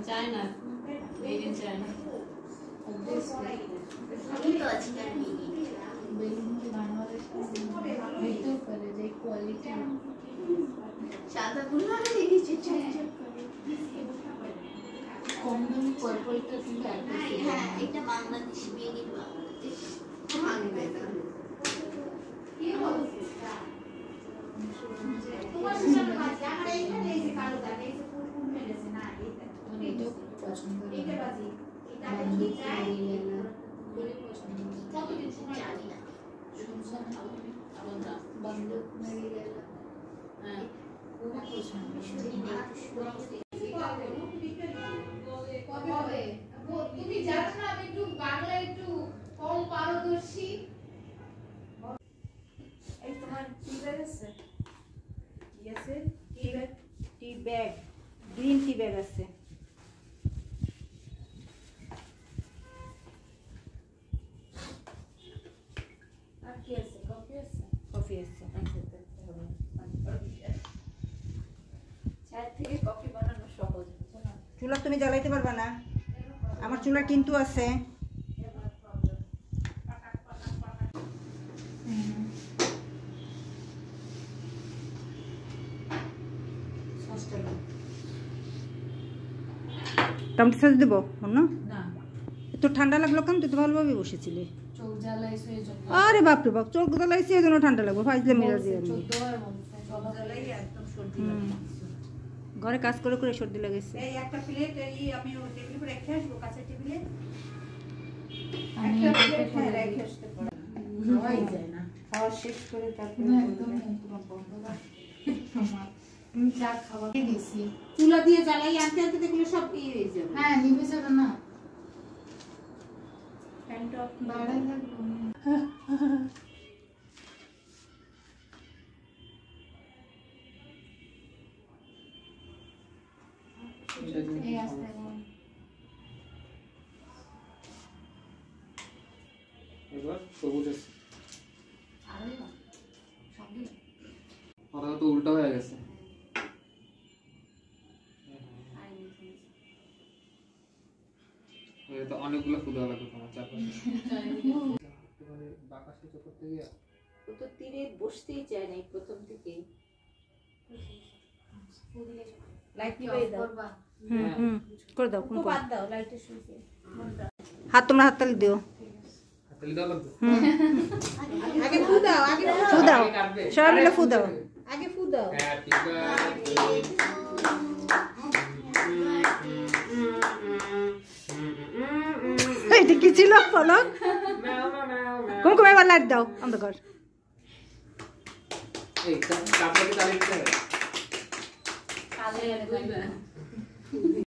China, made in China. তুমি জানো না আমি একটু বাংলা একটু কম পারদর্শী। এই তোমার টি ব্যাগ আছে? আছে টি ব্যাগ, গ্রিন টি ব্যাগ আছে। আর কি আছে? কফি আছে? কফি আছে। চায়ের থেকে কফি বানানো সহজ, বুঝছো না? চুলা তুমি জ্বালাইতে পারবা না, আমার চুলা কিন্তু আছে। টমেটো সস দেবো না? তো ঠান্ডা লাগলো কেন? তুই তো ভালোভাবে বসেছিলি। চোখ জ্বালাইছে এজন্য। আরে বাপ রে বাপ, চোখ জ্বালাইছে এজন্য ঠান্ডা লাগবে। ফাইজলে মেরা দিয়ে আমি ঘরে কাজ করে করে সর্দি লাগেছে। এই একটা প্লেট এই আমি ওই টেবিলে রেখে আসবো, কাঁচা টেবিলে একটা প্লেট রেখে আসতে পারো। খাওয়াই যায় না, খাওয়া শেষ করে তারপরে একদম পুরো বন্ধ তোমার। আমি চা খাওয়া দিয়েছি, চুলা দিয়ে জ্বালাই আনতে আনতে দেখলে সব হয়ে যাবে। হ্যাঁ, নিভে যাবে না, ফ্যানটা বাড়াই লাগবে। এই আস্তে এবার সবুজ আছে। আরে বাহ, সব দিন ওটা তো উল্টা হয়ে গেছে। এটা অনেকগুলো ফুল লাগবে তোমার চারপাশে। একটুখানি বাঁকাশে করতে গিয়ে ও তো তীরে বসতেই চায় না প্রথম থেকেই। লাইট নিভাই দাও। করে দাও, কোন বাদ দাও লাইটের সুইচে। হাত তোমরা হাততালি দিও। হাততালি দাও লাগবে। আগে ফু দাও, আগে ফু দাও, সবাই মিলে ফু দাও। আগে ফু দাও। Happy birthday. এটা কি ছিল পলক? কোন কোন এবার লাইট দাও অন্ধকার। এই কাপড়ে তালি দিতে হবে। কালে দুইবার